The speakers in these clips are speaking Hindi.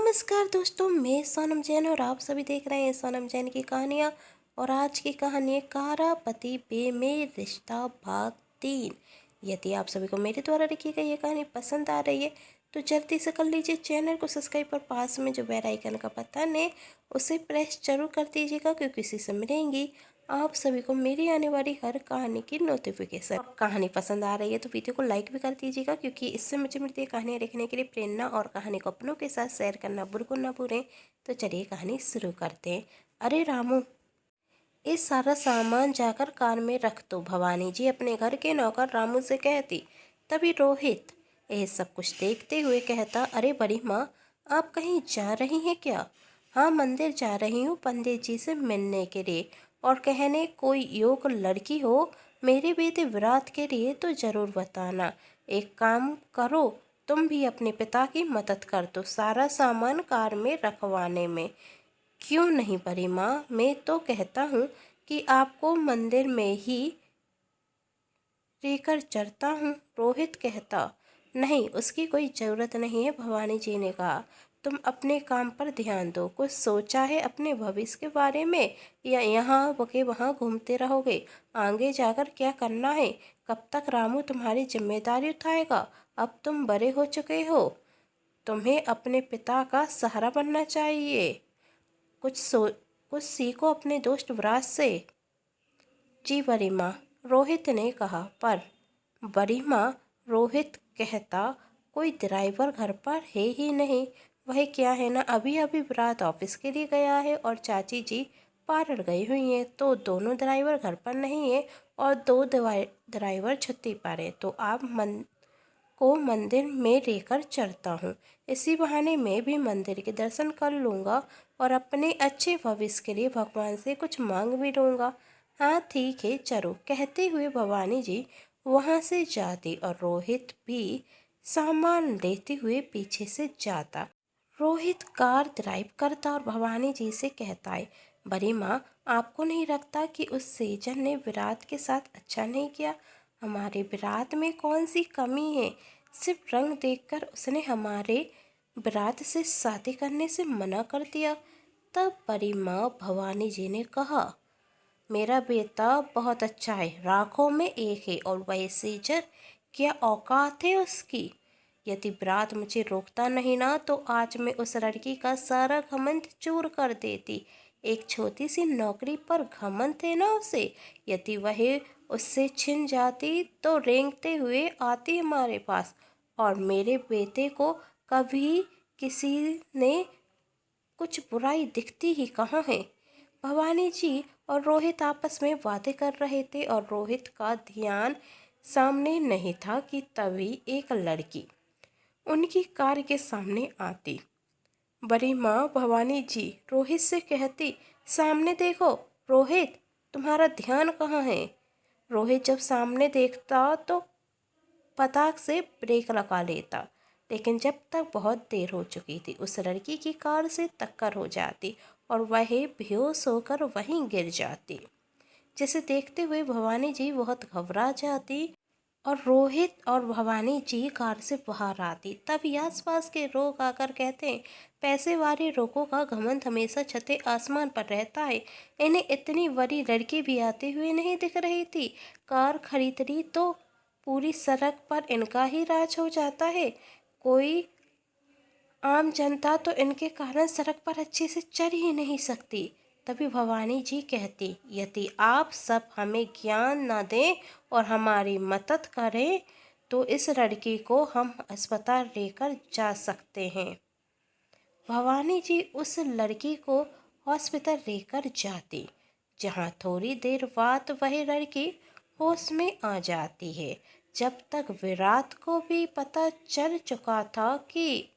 नमस्कार दोस्तों, मैं सोनम जैन और आप सभी देख रहे हैं सोनम जैन की कहानियाँ। और आज की कहानी है कारापति बेमेल रिश्ता भाग 3। यदि आप सभी को मेरे द्वारा लिखी गई ये कहानी पसंद आ रही है तो जल्दी से कर लीजिए चैनल को सब्सक्राइब और पास में जो बेल आइकन का बटन है उसे प्रेस जरूर कर दीजिएगा, क्योंकि इसी से मिलेंगी आप सभी को मेरी आने वाली हर कहानी की नोटिफिकेशन। कहानी पसंद आ रही है तो वीडियो को लाइक भी कर दीजिएगा, क्योंकि इससे मुझे मिलती है कहानियाँ लिखने के लिए प्रेरणा। और कहानी को अपनों के साथ शेयर करना बिल्कुल ना भूलें। तो चलिए कहानी शुरू करते हैं। अरे रामू, ये सारा सामान जाकर कार में रख दो, भवानी जी अपने घर के नौकर रामू से कहती। तभी रोहित यह सब कुछ देखते हुए कहता, अरे बड़ी माँ, आप कहीं जा रही हैं क्या? हाँ, मंदिर जा रही हूँ पंडित जी से मिलने के लिए, और कहने कोई योग लड़की हो मेरे बेटे विराट के लिए तो ज़रूर बताना। एक काम करो, तुम भी अपने पिता की मदद कर दो सारा सामान कार में रखवाने में। क्यों नहीं बड़ी माँ, मैं तो कहता हूँ कि आपको मंदिर में ही लेकर चलता हूँ। रोहित कहता, नहीं, उसकी कोई ज़रूरत नहीं है। भवानी जी ने कहा, तुम अपने काम पर ध्यान दो। कुछ सोचा है अपने भविष्य के बारे में, या यहाँ बके वहाँ घूमते रहोगे? आगे जाकर क्या करना है? कब तक रामू तुम्हारी जिम्मेदारी उठाएगा? अब तुम बड़े हो चुके हो, तुम्हें अपने पिता का सहारा बनना चाहिए। कुछ सीखो अपने दोस्त विराज से। जी बड़ी माँ, रोहित ने कहा। पर बड़ी माँ, रोहित कहता, कोई ड्राइवर घर पर है ही नहीं। वह क्या है ना, अभी अभी विराट ऑफिस के लिए गया है और चाची जी पार्लर गई हुई हैं, तो दोनों ड्राइवर घर पर नहीं है और दो ड्राइवर छुट्टी पर है। तो आप मंदिर में लेकर चलता हूँ। इसी बहाने मैं भी मंदिर के दर्शन कर लूँगा और अपने अच्छे भविष्य के लिए भगवान से कुछ मांग भी लूँगा। हाँ ठीक है, चलो, कहते हुए भवानी जी वहाँ से जाती और रोहित भी सामान लेते हुए पीछे से जाता। रोहित कार ड्राइव करता और भवानी जी से कहता है, बड़ी माँ, आपको नहीं लगता कि उस सेजन ने विराट के साथ अच्छा नहीं किया? हमारे विराट में कौन सी कमी है? सिर्फ रंग देखकर उसने हमारे विराट से शादी करने से मना कर दिया। तब बड़ी माँ भवानी जी ने कहा, मेरा बेटा बहुत अच्छा है, राखों में एक है, और वह सेजर क्या औकात है उसकी? यदि विराट मुझे रोकता नहीं ना, तो आज मैं उस लड़की का सारा घमंड चूर कर देती। एक छोटी सी नौकरी पर घमंड थे ना उसे, यदि वह उससे छिन जाती तो रेंगते हुए आती हमारे पास, और मेरे बेटे को कभी किसी ने कुछ बुराई दिखती ही कहाँ है। भवानी जी और रोहित आपस में बातें कर रहे थे और रोहित का ध्यान सामने नहीं था कि तभी एक लड़की उनकी कार के सामने आती। बड़ी माँ भवानी जी रोहित से कहती, सामने देखो। रोहित, तुम्हारा ध्यान कहाँ है? रोहित जब सामने देखता तो पटाख से ब्रेक लगा लेता, लेकिन जब तक बहुत देर हो चुकी थी उस लड़की की कार से टक्कर हो जाती और वह बेहोश होकर वहीं गिर जाती, जिसे देखते हुए भवानी जी बहुत घबरा जाती और रोहित और भवानी जी कार से बाहर आती। तभी आसपास के लोग आकर कहते हैं, पैसे वाले लोगों का घमंड हमेशा छठे आसमान पर रहता है। इन्हें इतनी बड़ी लड़की भी आती हुई नहीं दिख रही थी। कार खरीद ली तो पूरी सड़क पर इनका ही राज हो जाता है। कोई आम जनता तो इनके कारण सड़क पर अच्छे से चल ही नहीं सकती। तभी भवानी जी कहती, यदि आप सब हमें ज्ञान न दें और हमारी मदद करें तो इस लड़की को हम अस्पताल लेकर जा सकते हैं। भवानी जी उस लड़की को हॉस्पिटल लेकर जाती, जहां थोड़ी देर बाद वह लड़की होश में आ जाती है। जब तक विराट को भी पता चल चुका था कि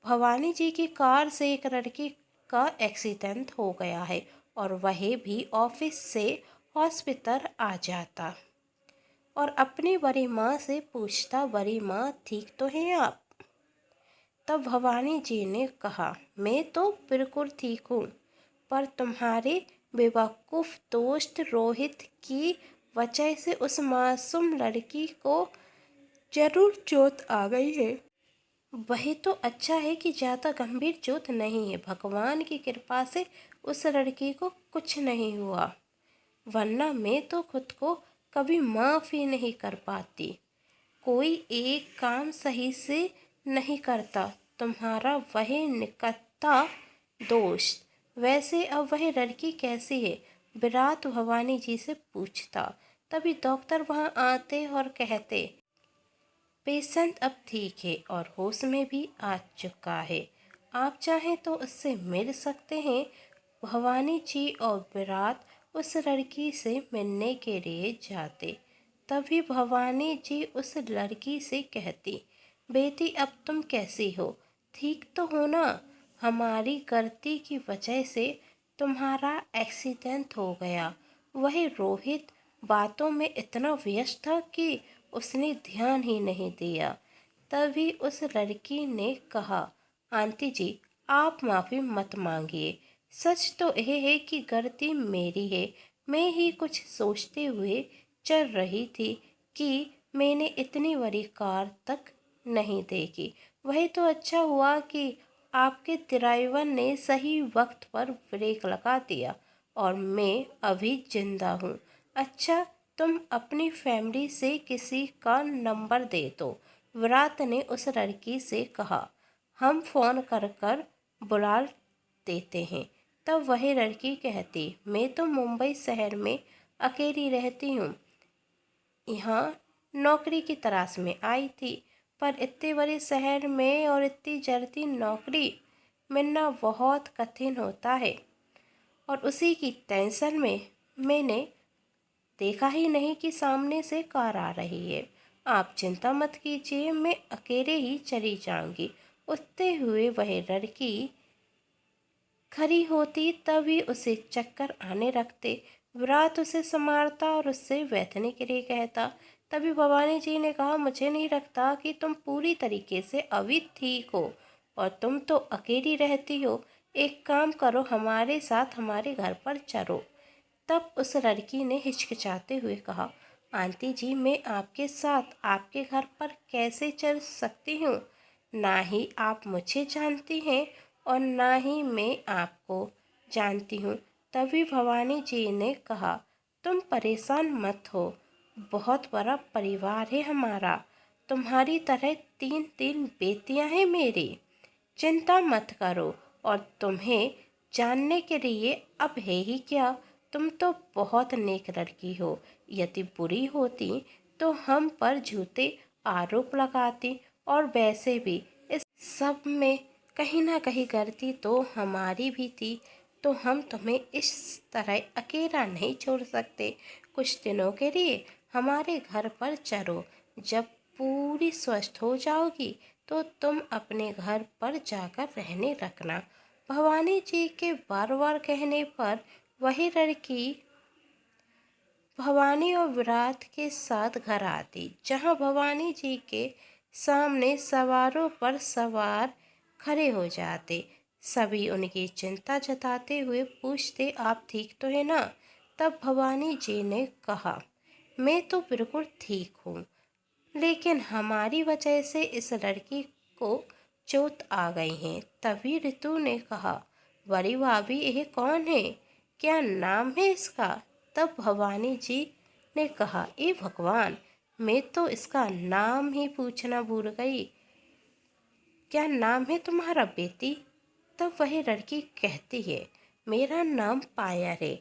भवानी जी की कार से एक लड़की का एक्सीडेंट हो गया है और वह भी ऑफिस से हॉस्पिटल आ जाता और अपनी बड़ी माँ से पूछता, बड़ी माँ ठीक तो हैं आप? तब भवानी जी ने कहा, मैं तो बिल्कुल ठीक हूँ, पर तुम्हारे बेवकूफ़ दोस्त रोहित की वजह से उस मासूम लड़की को जरूर चोट आ गई है। वही तो अच्छा है कि ज़्यादा गंभीर चोट नहीं है। भगवान की कृपा से उस लड़की को कुछ नहीं हुआ, वरना मैं तो खुद को कभी माफ़ ही नहीं कर पाती। कोई एक काम सही से नहीं करता, तुम्हारा वही निकटता दोस्त। वैसे अब वह लड़की कैसी है? विराट भवानी जी से पूछता। तभी डॉक्टर वहां आते और कहते, पेशेंट अब ठीक है और होश में भी आ चुका है, आप चाहें तो उससे मिल सकते हैं। भवानी जी और विराट उस लड़की से मिलने के लिए जाते। तभी भवानी जी उस लड़की से कहती, बेटी अब तुम कैसी हो? ठीक तो हो ना? हमारी गलती की वजह से तुम्हारा एक्सीडेंट हो गया। वह रोहित बातों में इतना व्यस्त था कि उसने ध्यान ही नहीं दिया। तभी उस लड़की ने कहा, आंटी जी आप माफ़ी मत मांगिए। सच तो यह है कि गलती मेरी है। मैं ही कुछ सोचते हुए चल रही थी कि मैंने इतनी बड़ी कार तक नहीं देखी। वही तो अच्छा हुआ कि आपके ड्राइवर ने सही वक्त पर ब्रेक लगा दिया और मैं अभी जिंदा हूँ। अच्छा, तुम अपनी फैमिली से किसी का नंबर दे दो, विराट ने उस लड़की से कहा। हम फ़ोन कर कर बुला देते हैं। तब वही लड़की कहती, मैं तो मुंबई शहर में अकेली रहती हूँ, यहाँ नौकरी की तलाश में आई थी, पर इतने बड़े शहर में और इतनी जल्दी नौकरी मिलना बहुत कठिन होता है। और उसी की टेंशन में मैंने देखा ही नहीं कि सामने से कार आ रही है। आप चिंता मत कीजिए, मैं अकेले ही चली जाऊंगी। उठते हुए वह लड़की खड़ी होती तभी उसे चक्कर आने लगते। विराट उसे संभालता और उससे बैठने के लिए कहता। तभी भवानी जी ने कहा, मुझे नहीं लगता कि तुम पूरी तरीके से अभी ठीक हो और तुम तो अकेली रहती हो। एक काम करो, हमारे साथ हमारे घर पर चलो। तब उस लड़की ने हिचकिचाते हुए कहा, आंटी जी मैं आपके साथ आपके घर पर कैसे चल सकती हूँ? ना ही आप मुझे जानती हैं और ना ही मैं आपको जानती हूँ। तभी भवानी जी ने कहा, तुम परेशान मत हो, बहुत बड़ा परिवार है हमारा। तुम्हारी तरह 3 बेटियां हैं मेरी। चिंता मत करो, और तुम्हें जानने के लिए अब है ही क्या। तुम तो बहुत नेक लड़की हो। यदि बुरी होती तो हम पर झूठे आरोप लगाती, और वैसे भी इस सब में कहीं ना कहीं गलती तो हमारी भी थी। तो हम तुम्हें इस तरह अकेला नहीं छोड़ सकते। कुछ दिनों के लिए हमारे घर पर चलो। जब पूरी स्वस्थ हो जाओगी तो तुम अपने घर पर जाकर रहने लगना। भवानी जी के बार बार कहने पर वही लड़की भवानी और विराट के साथ घर आती, जहां भवानी जी के सामने सवारों पर सवार खड़े हो जाते। सभी उनकी चिंता जताते हुए पूछते, आप ठीक तो है ना? तब भवानी जी ने कहा, मैं तो बिल्कुल ठीक हूँ, लेकिन हमारी वजह से इस लड़की को चोट आ गई है। तभी ऋतु ने कहा, बड़ी भाभी यह कौन है? क्या नाम है इसका? तब भवानी जी ने कहा, ए भगवान, मैं तो इसका नाम ही पूछना भूल गई। क्या नाम है तुम्हारा बेटी? तब वही लड़की कहती है, मेरा नाम पायल है।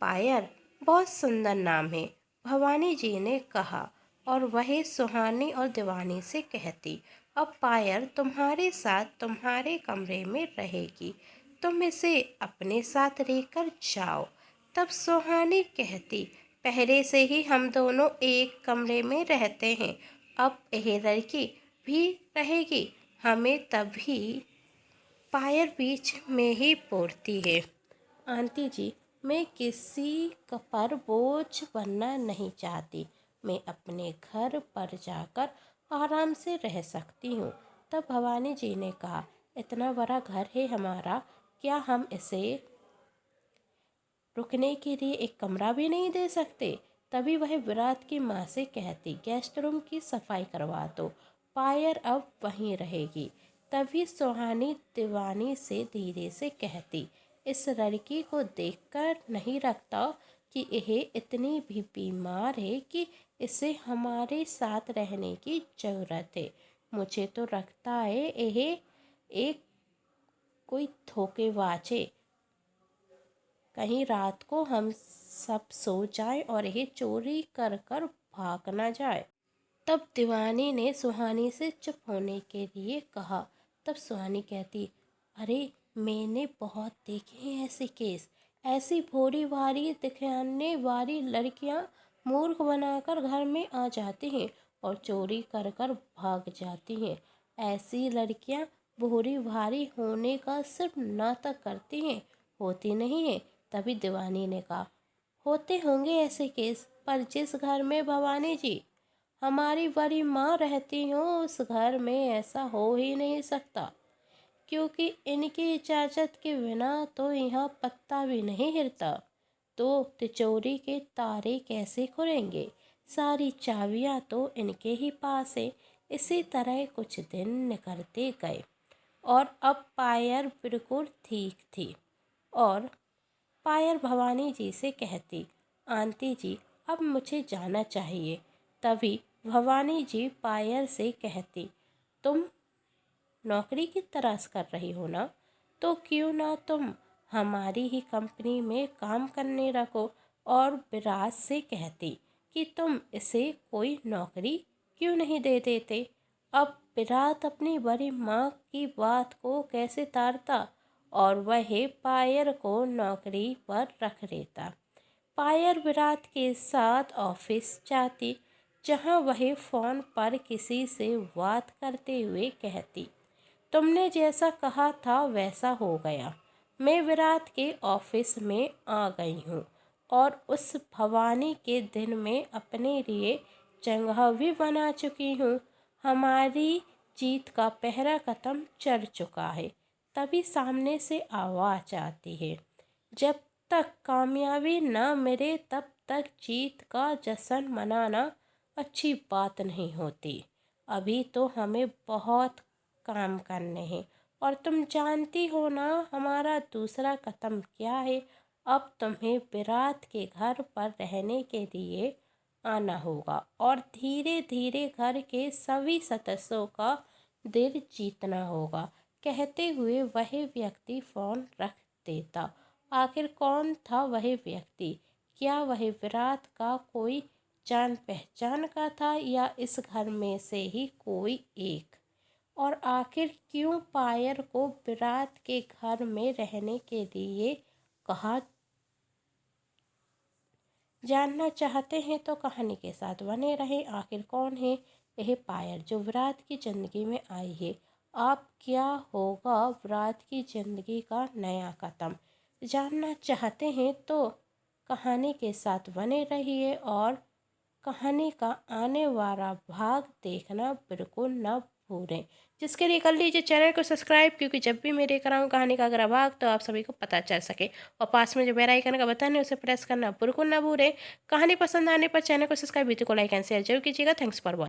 पायल बहुत सुंदर नाम है, भवानी जी ने कहा। और वह सुहानी और दीवानी से कहती, अब पायल तुम्हारे साथ तुम्हारे कमरे में रहेगी, तुम इसे अपने साथ लेकर जाओ। तब सुहानी कहती, पहले से ही हम दोनों एक कमरे में रहते हैं, अब यह लड़की भी रहेगी। हमें तभी पायल बीच में ही पड़ती है। आंटी जी, मैं किसी पर बोझ बनना नहीं चाहती। मैं अपने घर पर जाकर आराम से रह सकती हूँ। तब भवानी जी ने कहा, इतना बड़ा घर है हमारा, क्या हम इसे रुकने के लिए एक कमरा भी नहीं दे सकते? तभी वह विराट की माँ से कहती, गेस्ट रूम की सफाई करवा दो, पायल अब वहीं रहेगी। तभी सुहानी दीवानी से धीरे से कहती, इस लड़की को देखकर नहीं लगता कि यह इतनी भी बीमार है कि इसे हमारे साथ रहने की ज़रूरत है। मुझे तो लगता है यह एक कोई धोखेबाज है। कहीं रात को हम सब सो जाए और यह चोरी कर कर भाग न जाए। तब दीवानी ने सुहानी से चुप होने के लिए कहा। तब सुहानी कहती, अरे मैंने बहुत देखे हैं ऐसे केस। ऐसी भोली भाली दिखाने वाली लड़कियां मूर्ख बनाकर घर में आ जाती हैं और चोरी कर कर भाग जाती हैं। ऐसी लड़कियां भोली भाली होने का सिर्फ नाटक करती हैं, होती नहीं हैं। तभी दीवानी ने कहा, होते होंगे ऐसे केस, पर जिस घर में भवानी जी हमारी बड़ी माँ रहती हो उस घर में ऐसा हो ही नहीं सकता, क्योंकि इनकी इजाज़त के बिना तो यहाँ पत्ता भी नहीं हिलता। तो तिजोरी के तारे कैसे खुलेंगे? सारी चाबियाँ तो इनके ही पास है। इसी तरह कुछ दिन निकलते गए और अब पायल बिल्कुल ठीक थी और पायल भवानी जी से कहती, आंटी जी अब मुझे जाना चाहिए। तभी भवानी जी पायल से कहती, तुम नौकरी की तलाश कर रही हो ना, तो क्यों ना तुम हमारी ही कंपनी में काम करने रखो। और विराज से कहती कि तुम इसे कोई नौकरी क्यों नहीं दे देते। अब विराट अपनी बड़ी माँ की बात को कैसे टालता और वह पायल को नौकरी पर रख लेता। पायल विराट के साथ ऑफिस जाती, जहाँ वह फ़ोन पर किसी से बात करते हुए कहती, तुमने जैसा कहा था वैसा हो गया। मैं विराट के ऑफिस में आ गई हूँ और उस भवानी के दिन में अपने लिए जगह भी बना चुकी हूँ। हमारी जीत का पहला कदम चल चुका है। तभी सामने से आवाज़ आती है, जब तक कामयाबी न मिले तब तक जीत का जश्न मनाना अच्छी बात नहीं होती। अभी तो हमें बहुत काम करने हैं और तुम जानती हो ना हमारा दूसरा कदम क्या है। अब तुम्हें विराट के घर पर रहने के लिए आना होगा और धीरे धीरे घर के सभी सदस्यों का दिल जीतना होगा। कहते हुए वह व्यक्ति फ़ोन रख देता। आखिर कौन था वह व्यक्ति? क्या वह विराट का कोई जान पहचान का था या इस घर में से ही कोई एक? और आखिर क्यों पायल को विराट के घर में रहने के लिए कहा? जानना चाहते हैं तो कहानी के साथ बने रहें। आखिर कौन है यह पायल जो विराट की ज़िंदगी में आई है? आप क्या होगा विराट की ज़िंदगी का नया कदम? जानना चाहते हैं तो कहानी के साथ बने रहिए और कहानी का आने वाला भाग देखना बिल्कुल न भूलें। जिसके लिए कर लीजिए चैनल को सब्सक्राइब, क्योंकि जब भी मैं लेकर आऊँ कहानी का अगला भाग तो आप सभी को पता चल सके। और पास में जो बेल आइकन का बटन है उसे प्रेस करना बिल्कुल ना भूलें। कहानी पसंद आने पर चैनल को सब्सक्राइब, वीडियो को लाइक एंड शेयर जरूर कीजिएगा। Thanks for watching.